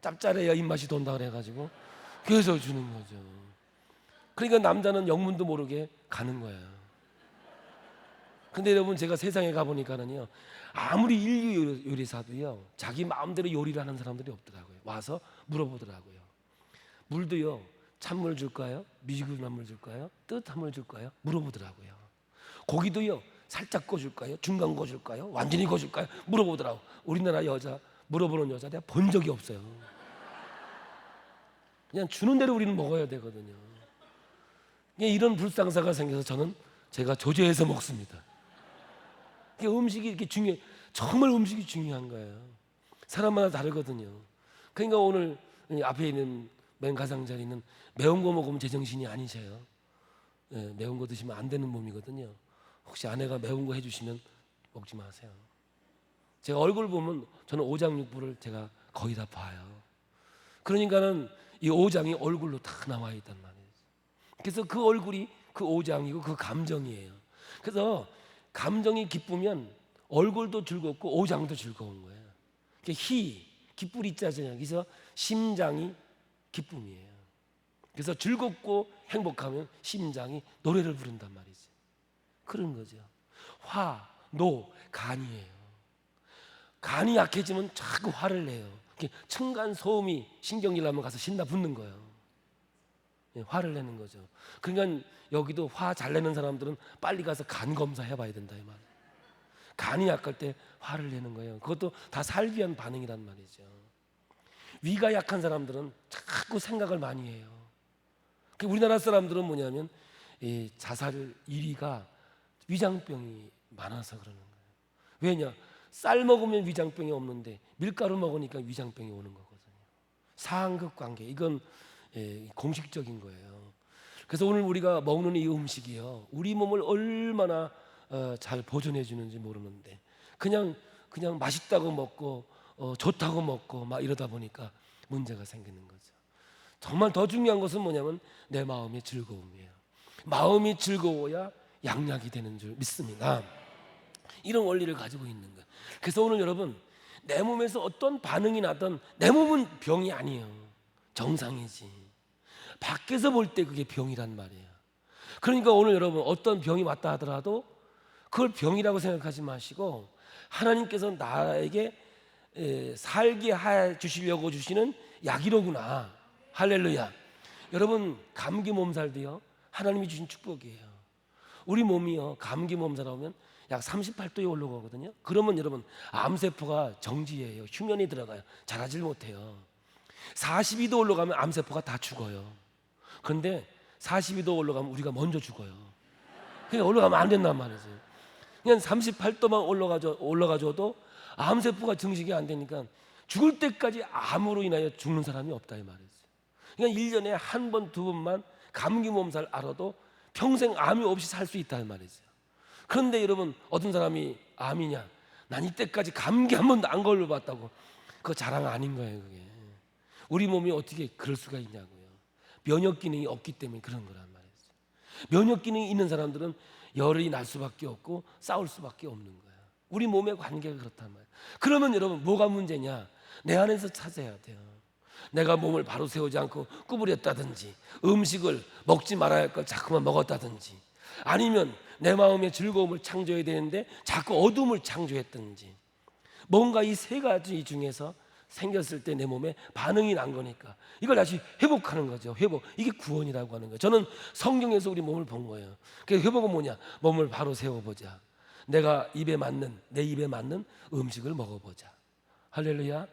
짭짤해야 입맛이 돈다 그래가지고 계속 주는 거죠. 그러니까 남자는 영문도 모르게 가는 거예요. 근데 여러분, 제가 세상에 가보니까는요, 아무리 인류 요리사도요, 자기 마음대로 요리를 하는 사람들이 없더라고요. 와서 물어보더라고요. 물도요, 찬물 줄까요? 미지근한 물 줄까요? 뜨뜻한 물 줄까요? 물어보더라고요. 고기도요, 살짝 구워줄까요? 중간 구워줄까요? 완전히 구워줄까요? 물어보더라고요. 우리나라 여자 물어보는 여자 내가 본 적이 없어요. 그냥 주는 대로 우리는 먹어야 되거든요. 이런 불상사가 생겨서 제가 조제해서 먹습니다. 음식이 이렇게 중요해. 정말 음식이 중요한 거예요. 사람마다 다르거든요. 그러니까 오늘 앞에 있는 맨 가장자리는 매운 거 먹으면 제정신이 아니셔요. 예, 매운 거 드시면 안 되는 몸이거든요. 혹시 아내가 매운 거 해주시면 먹지 마세요. 제가 얼굴 보면 저는 오장육부를 제가 거의 다 봐요. 그러니까는 이 오장이 얼굴로 다 나와 있단 말이에요. 그래서 그 얼굴이 그 오장이고 그 감정이에요. 그래서 감정이 기쁘면 얼굴도 즐겁고 오장도 즐거운 거예요. 기쁠 이자잖아요. 그래서 심장이 기쁨이에요. 그래서 즐겁고 행복하면 심장이 노래를 부른단 말이지. 그런 거죠. 화, 노, 간이에요. 간이 약해지면 자꾸 화를 내요. 층간 소음이 신경질 나면 가서 신나 붙는 거예요. 화를 내는 거죠. 그러니까 여기도 화 잘 내는 사람들은 빨리 가서 간 검사 해봐야 된다 이 말이에요. 간이 약할 때 화를 내는 거예요. 그것도 다 살기 위한 반응이란 말이죠. 위가 약한 사람들은 자꾸 생각을 많이 해요. 우리나라 사람들은 뭐냐면 이 자살 1위가 위장병이 많아서 그러는 거예요. 왜냐? 쌀 먹으면 위장병이 없는데 밀가루 먹으니까 위장병이 오는 거거든요. 상극 관계. 이건 공식적인 거예요. 그래서 오늘 우리가 먹는 이 음식이요, 우리 몸을 얼마나 잘 보존해 주는지 모르는데 그냥 맛있다고 먹고 좋다고 먹고 막 이러다 보니까 문제가 생기는 거죠. 정말 더 중요한 것은 뭐냐면 내 마음의 즐거움이에요. 마음이 즐거워야 양약이 되는 줄 믿습니다. 이런 원리를 가지고 있는 거예요. 그래서 오늘 여러분, 내 몸에서 어떤 반응이 나든 내 몸은 병이 아니에요. 정상이지. 밖에서 볼 때 그게 병이란 말이에요. 그러니까 오늘 여러분, 어떤 병이 왔다 하더라도 그걸 병이라고 생각하지 마시고 하나님께서 나에게 살게 해 주시려고 주시는 약이로구나. 할렐루야. 여러분, 감기 몸살도요, 하나님이 주신 축복이에요. 우리 몸이요, 감기 몸살 오면 약 38도에 올라가거든요. 그러면 여러분, 암세포가 정지해요. 휴면이 들어가요. 자라질 못해요. 42도 올라가면 암세포가 다 죽어요. 그런데 42도 올라가면 우리가 먼저 죽어요. 그냥 올라가면 안 된단 말이죠. 그냥 38도만 올라가줘도 암세포가 증식이 안 되니까 죽을 때까지 암으로 인하여 죽는 사람이 없다 이 말이죠. 그러니까 1년에 한 번, 두 번만 감기 몸살 알아도 평생 암이 없이 살 수 있다 이 말이죠. 그런데 여러분, 어떤 사람이 암이냐? 난 이때까지 감기 한 번도 안 걸려봤다고. 그거 자랑 아닌 거예요. 그게 우리 몸이 어떻게 그럴 수가 있냐고요. 면역 기능이 없기 때문에 그런 거란 말이죠. 면역 기능이 있는 사람들은 열이 날 수밖에 없고 싸울 수밖에 없는 거예요. 우리 몸의 관계가 그렇단 말이에요. 그러면 여러분, 뭐가 문제냐? 내 안에서 찾아야 돼요. 내가 몸을 바로 세우지 않고 구부렸다든지, 음식을 먹지 말아야 할 걸 자꾸만 먹었다든지, 아니면 내 마음의 즐거움을 창조해야 되는데 자꾸 어둠을 창조했든지, 뭔가 이 세 가지 중에서 생겼을 때 내 몸에 반응이 난 거니까 이걸 다시 회복하는 거죠. 회복. 이게 구원이라고 하는 거예요. 저는 성경에서 우리 몸을 본 거예요. 그래서 회복은 뭐냐? 몸을 바로 세워보자. 내 입에 맞는 음식을 먹어보자. 할렐루야.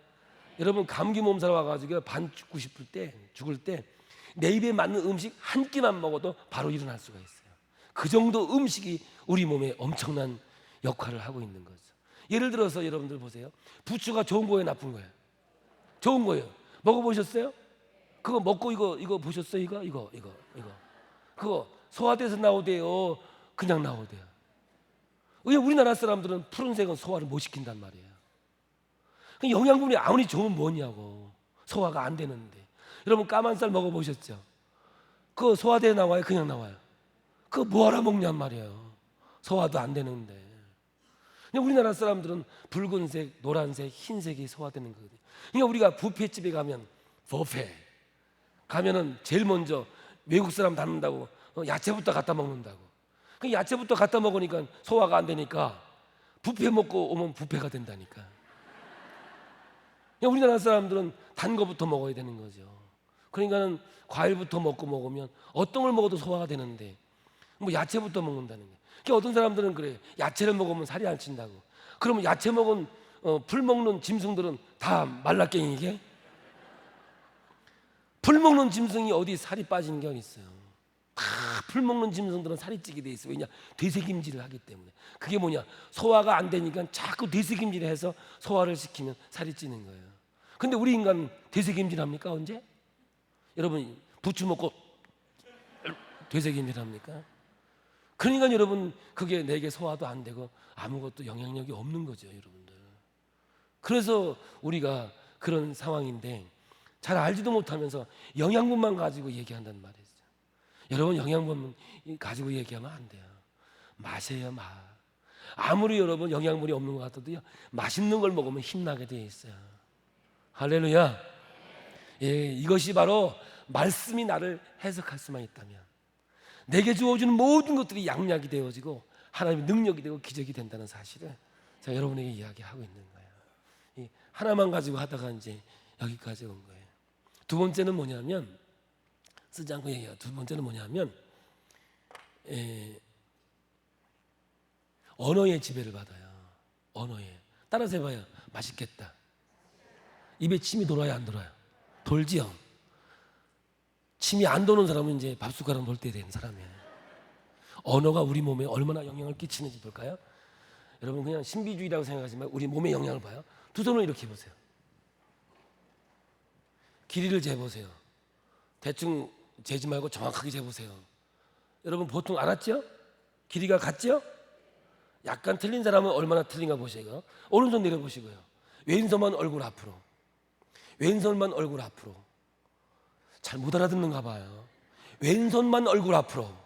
여러분, 감기 몸살 와가지고 반 죽을 때 내 입에 맞는 음식 한 끼만 먹어도 바로 일어날 수가 있어요. 그 정도 음식이 우리 몸에 엄청난 역할을 하고 있는 거죠. 예를 들어서 여러분들 보세요. 부추가 좋은 거예요, 나쁜 거예요? 좋은 거예요. 먹어보셨어요? 그거 먹고 이거 보셨어요? 이거 그거 소화돼서 나오대요, 그냥 나오대요? 왜 우리나라 사람들은 푸른색은 소화를 못 시킨단 말이에요. 영양분이 아무리 좋으면 뭐냐고. 소화가 안 되는데. 여러분, 까만 쌀 먹어보셨죠? 그거 소화돼 나와요, 그냥 나와요? 그거 뭐하러 먹냔 말이에요. 소화도 안 되는데. 근데 우리나라 사람들은 붉은색, 노란색, 흰색이 소화되는 거거든요. 그러니까 우리가 뷔페집에 가면, 뷔페 가면은 제일 먼저 외국 사람 닮는다고 야채부터 갖다 먹는다고. 그 야채부터 갖다 먹으니까 소화가 안 되니까 뷔페 먹고 오면 뷔페가 된다니까. 우리나라 사람들은 단 거부터 먹어야 되는 거죠. 그러니까는 과일부터 먹으면 어떤 걸 먹어도 소화가 되는데 뭐 야채부터 먹는다는 거예요. 그러니까 어떤 사람들은 그래요. 야채를 먹으면 살이 안 찐다고. 그러면 야채 먹은 풀 먹는 짐승들은 다 말라깽이게? 풀 먹는 짐승이 어디 살이 빠진 게 어디 있어요? 다 풀 먹는 짐승들은 살이 찌게 돼 있어요. 왜냐? 되새김질을 하기 때문에. 그게 뭐냐? 소화가 안 되니까 자꾸 되새김질을 해서 소화를 시키면 살이 찌는 거예요. 근데 우리 인간 되새김질 합니까? 언제? 여러분 부추 먹고 되새김질합니까? 그러니까 여러분 그게 내게 소화도 안 되고 아무것도 영향력이 없는 거죠, 여러분들. 그래서 우리가 그런 상황인데 잘 알지도 못하면서 영양분만 가지고 얘기한단 말이죠. 여러분 영양분 가지고 얘기하면 안 돼요. 맛이에요, 맛. 아무리 여러분 영양분이 없는 것 같아도요, 맛있는 걸 먹으면 힘나게 되어 있어요. 할렐루야. 예, 이것이 바로 말씀이 나를 해석할 수만 있다면 내게 주어주는 모든 것들이 양약이 되어지고 하나님의 능력이 되고 기적이 된다는 사실을 제가 여러분에게 이야기하고 있는 거예요. 이 하나만 가지고 하다가 이제 여기까지 온 거예요. 두 번째는 뭐냐면, 쓰지 않고 얘기해요. 두 번째는 뭐냐면 언어의 지배를 받아요. 언어에. 따라서 해봐요. 맛있겠다. 입에 침이 돌아요, 안 돌아요? 돌지요. 침이 안 도는 사람은 이제 밥숟가락 놓을 때 되는 사람이에요. 언어가 우리 몸에 얼마나 영향을 끼치는지 볼까요? 여러분 그냥 신비주의라고 생각하지만 우리 몸에 영향을 봐요. 두 손을 이렇게 보세요. 길이를 재보세요. 대충 재지 말고 정확하게 재보세요. 여러분 보통 알았죠? 길이가 같죠? 약간 틀린 사람은 얼마나 틀린가 보시고, 오른손 내려보시고요. 왼손만 얼굴 앞으로, 왼손만 얼굴 앞으로. 잘 못 알아듣는가 봐요. 왼손만 얼굴 앞으로.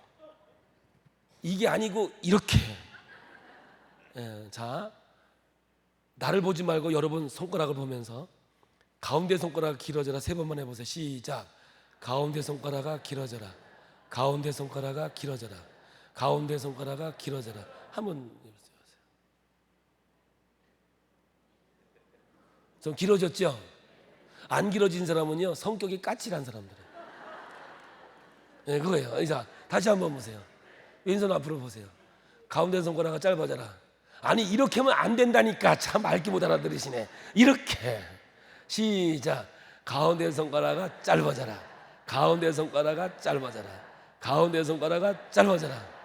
이게 아니고 이렇게. 예, 자, 나를 보지 말고 여러분 손가락을 보면서 가운데 손가락 길어져라 3번만 해보세요. 시작. 가운데 손가락아 길어져라. 가운데 손가락아 길어져라. 가운데 손가락아 길어져라. 한번 해보세요. 좀 길어졌죠? 안 길어진 사람은요 성격이 까칠한 사람들이에요. 네, 그거예요. 자, 다시 한번 보세요. 왼손 앞으로 보세요. 가운데 손가락아 짧아져라. 아니 이렇게 하면 안 된다니까. 참 맑게 못 알아들으시네. 이렇게. 시작. 가운데 손가락아 짧아져라. 가운데 손가락아 짧아져라. 가운데 손가락아 짧아져라.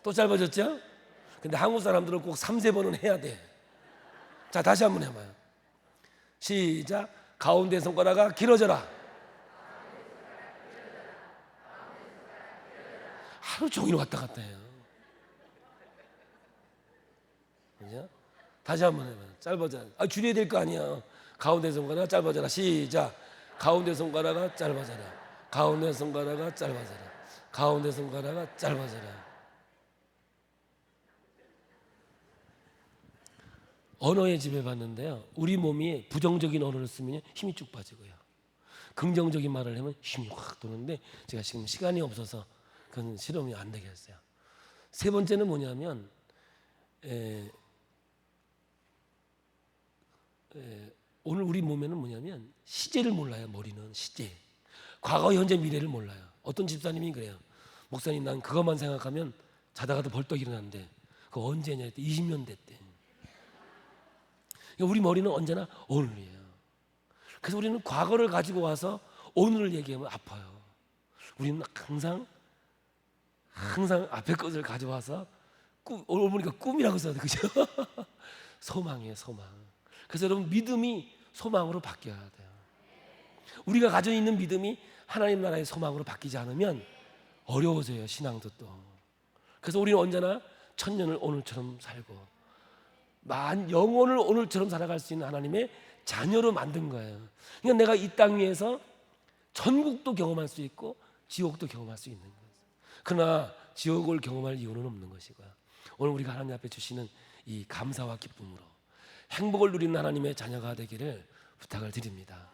또 짧아졌죠? 근데 한국 사람들은 꼭 3-4번은 해야 돼. 자, 다시 한번 해봐요. 시작. 가운데 손가락아 길어져라. 하루 종일 왔다 갔다 해요. 그죠? 다시 한번 해봐요. 짧아져. 아, 줄여야 될 거 아니야. 가운데 손가락 짧아져라. 시작. 가운데 손가락아 짧아져라. 가운데 손가락아 짧아져라. 가운데 손가락아 짧아져라. 언어에 지배받는데요. 우리 몸이 부정적인 언어를 쓰면 힘이 쭉 빠지고요. 긍정적인 말을 하면 힘이 확 도는데 제가 지금 시간이 없어서 그건 실험이 안 되겠어요. 세 번째는 뭐냐면 오늘 우리 몸에는 뭐냐면 시제를 몰라요. 머리는 시제. 과거, 현재, 미래를 몰라요. 어떤 집사님이 그래요. 목사님 난 그것만 생각하면 자다가도 벌떡 일어났는데 그거 언제냐 했더니 20년 됐대. 우리 머리는 언제나 오늘이에요. 그래서 우리는 과거를 가지고 와서 오늘을 얘기하면 아파요. 우리는 항상 앞에 것을 가져와서 오늘 보니까 꿈이라고 써야 돼, 그죠? 소망이에요, 소망. 그래서 여러분 믿음이 소망으로 바뀌어야 돼요. 우리가 가지고 있는 믿음이 하나님 나라의 소망으로 바뀌지 않으면 어려워져요, 신앙도 또. 그래서 우리는 언제나 천년을 오늘처럼 살고 영혼을 오늘처럼 살아갈 수 있는 하나님의 자녀로 만든 거예요. 그러니까 내가 이 땅 위에서 천국도 경험할 수 있고 지옥도 경험할 수 있는 거예요. 그러나 지옥을 경험할 이유는 없는 것이고요. 오늘 우리가 하나님 앞에 주시는 이 감사와 기쁨으로 행복을 누리는 하나님의 자녀가 되기를 부탁을 드립니다.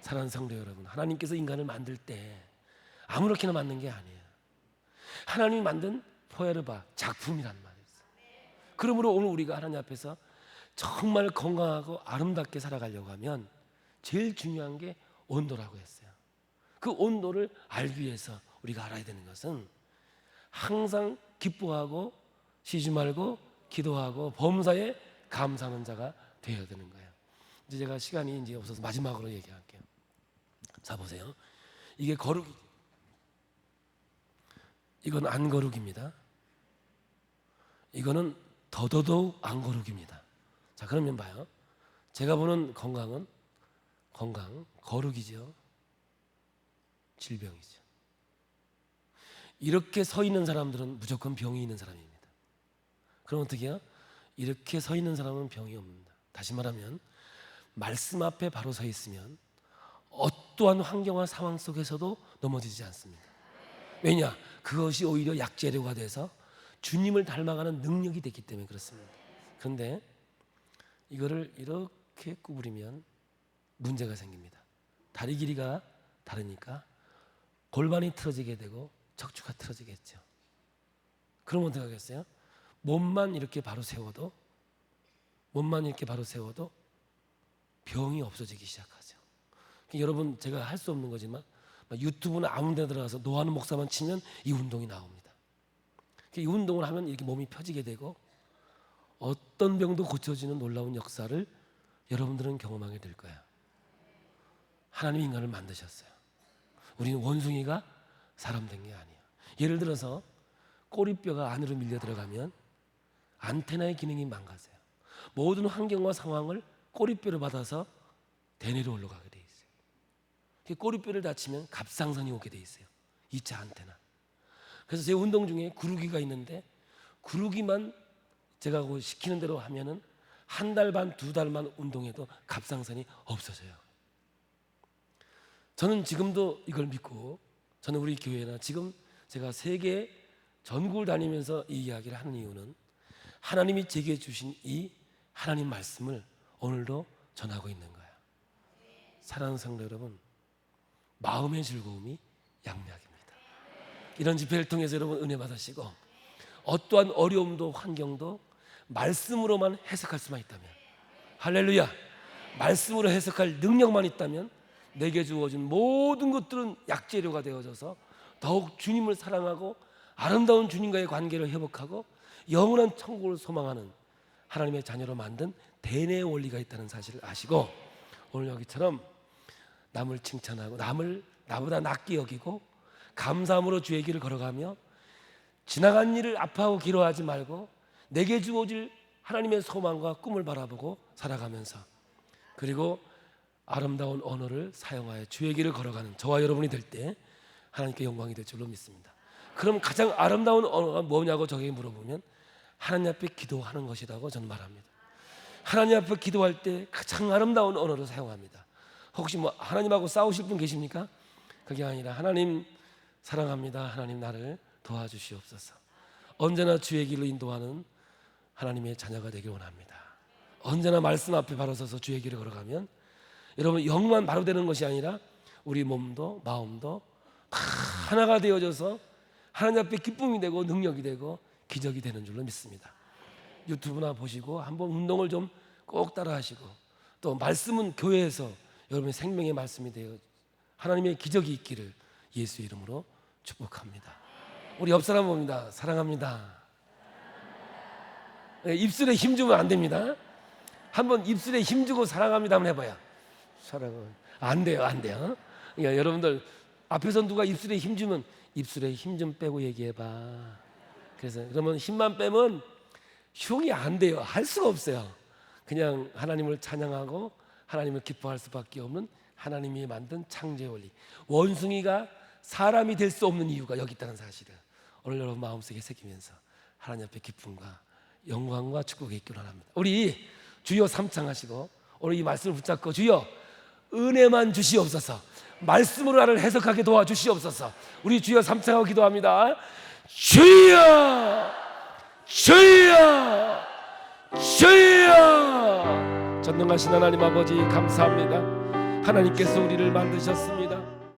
사랑하는 성도 여러분, 하나님께서 인간을 만들 때 아무렇게나 만든 게 아니에요. 하나님이 만든 포에르바 작품이란 말이에요. 그러므로 오늘 우리가 하나님 앞에서 정말 건강하고 아름답게 살아가려고 하면 제일 중요한 게 온도라고 했어요. 그 온도를 알기 위해서 우리가 알아야 되는 것은 항상 기뻐하고 쉬지 말고 기도하고 범사에 감사하는 자가 되어야 되는 거예요. 이제 제가 시간이 이제 없어서 마지막으로 얘기할게요. 자, 보세요. 이게 거룩, 이건 안 거룩입니다. 이거는 더더더욱 안 거룩입니다. 자, 그러면 봐요. 제가 보는 건강, 거룩이죠. 질병이죠. 이렇게 서 있는 사람들은 무조건 병이 있는 사람입니다. 그럼 어떻게 해요? 이렇게 서 있는 사람은 병이 없는다. 다시 말하면 말씀 앞에 바로 서 있으면 어떠한 환경과 상황 속에서도 넘어지지 않습니다. 왜냐? 그것이 오히려 약재료가 돼서 주님을 닮아가는 능력이 됐기 때문에 그렇습니다. 그런데 이거를 이렇게 구부리면 문제가 생깁니다. 다리 길이가 다르니까 골반이 틀어지게 되고 척추가 틀어지겠죠. 그럼 어떻게 하겠어요? 몸만 이렇게 바로 세워도 병이 없어지기 시작하죠. 여러분, 제가 할 수 없는 거지만 유튜브나 아무 데 들어가서 노하는 목사만 치면 이 운동이 나옵니다. 이 운동을 하면 이렇게 몸이 펴지게 되고 어떤 병도 고쳐지는 놀라운 역사를 여러분들은 경험하게 될 거예요. 하나님이 인간을 만드셨어요. 우리는 원숭이가 사람 된 게 아니에요. 예를 들어서 꼬리뼈가 안으로 밀려 들어가면 안테나의 기능이 망가져요. 모든 환경과 상황을 꼬리뼈를 받아서 대뇌로 올라가게 돼 있어요. 꼬리뼈를 다치면 갑상선이 오게 돼 있어요. 2차 안테나. 그래서 제 운동 중에 구르기가 있는데 구르기만 제가 시키는 대로 하면은 한 달 반, 2달만 운동해도 갑상선이 없어져요. 저는 지금도 이걸 믿고 저는 우리 교회나 지금 제가 세계 전국을 다니면서 이 이야기를 하는 이유는 하나님이 제게 주신 이 하나님 말씀을 오늘도 전하고 있는 거예요. 사랑하는 성도 여러분, 마음의 즐거움이 양약입니다. 이런 집회를 통해서 여러분 은혜 받으시고 어떠한 어려움도 환경도 말씀으로만 해석할 수만 있다면, 할렐루야, 말씀으로 해석할 능력만 있다면 내게 주어진 모든 것들은 약재료가 되어져서 더욱 주님을 사랑하고 아름다운 주님과의 관계를 회복하고 영원한 천국을 소망하는 하나님의 자녀로 만든 대뇌의 원리가 있다는 사실을 아시고 오늘 여기처럼 남을 칭찬하고 남을 나보다 낫게 여기고 감사함으로 주의 길을 걸어가며 지나간 일을 아파하고 기로하지 말고 내게 주어질 하나님의 소망과 꿈을 바라보고 살아가면서 그리고 아름다운 언어를 사용하여 주의 길을 걸어가는 저와 여러분이 될 때 하나님께 영광이 될 줄로 믿습니다. 그럼 가장 아름다운 언어가 뭐냐고 저에게 물어보면 하나님 앞에 기도하는 것이라고 저는 말합니다. 하나님 앞에 기도할 때 가장 아름다운 언어를 사용합니다. 혹시 하나님하고 싸우실 분 계십니까? 그게 아니라 하나님 사랑합니다. 하나님 나를 도와주시옵소서. 언제나 주의 길로 인도하는 하나님의 자녀가 되길 원합니다. 언제나 말씀 앞에 바로 서서 주의 길을 걸어가면 여러분 영만 바로 되는 것이 아니라 우리 몸도 마음도 다 하나가 되어져서 하나님 앞에 기쁨이 되고 능력이 되고 기적이 되는 줄로 믿습니다. 유튜브나 보시고 한번 운동을 좀 꼭 따라 하시고 또 말씀은 교회에서 여러분의 생명의 말씀이 되어 하나님의 기적이 있기를 예수의 이름으로 축복합니다. 우리 옆 사람 봅니다. 사랑합니다. 입술에 힘 주면 안 됩니다. 한번 입술에 힘 주고 사랑합니다 한번 해봐요. 사랑은 안 돼요. 그러니까 여러분들 앞에서 누가 입술에 힘 주면 입술에 힘 좀 빼고 얘기해봐. 그래서 그러면 힘만 빼면 흉이 안 돼요. 할 수가 없어요. 그냥 하나님을 찬양하고 하나님을 기뻐할 수밖에 없는 하나님이 만든 창조의 원리. 원숭이가 사람이 될 수 없는 이유가 여기 있다는 사실을 오늘 여러분 마음속에 새기면서 하나님 앞에 기쁨과 영광과 축복이 있기를 원합니다. 우리 주여 삼창하시고 오늘 이 말씀을 붙잡고 주여 은혜만 주시옵소서. 말씀으로 나를 해석하게 도와주시옵소서. 우리 주여 삼창하고 기도합니다. 주여 주여 주여. 전능하신 하나님 아버지 감사합니다. 하나님께서 우리를 만드셨습니다.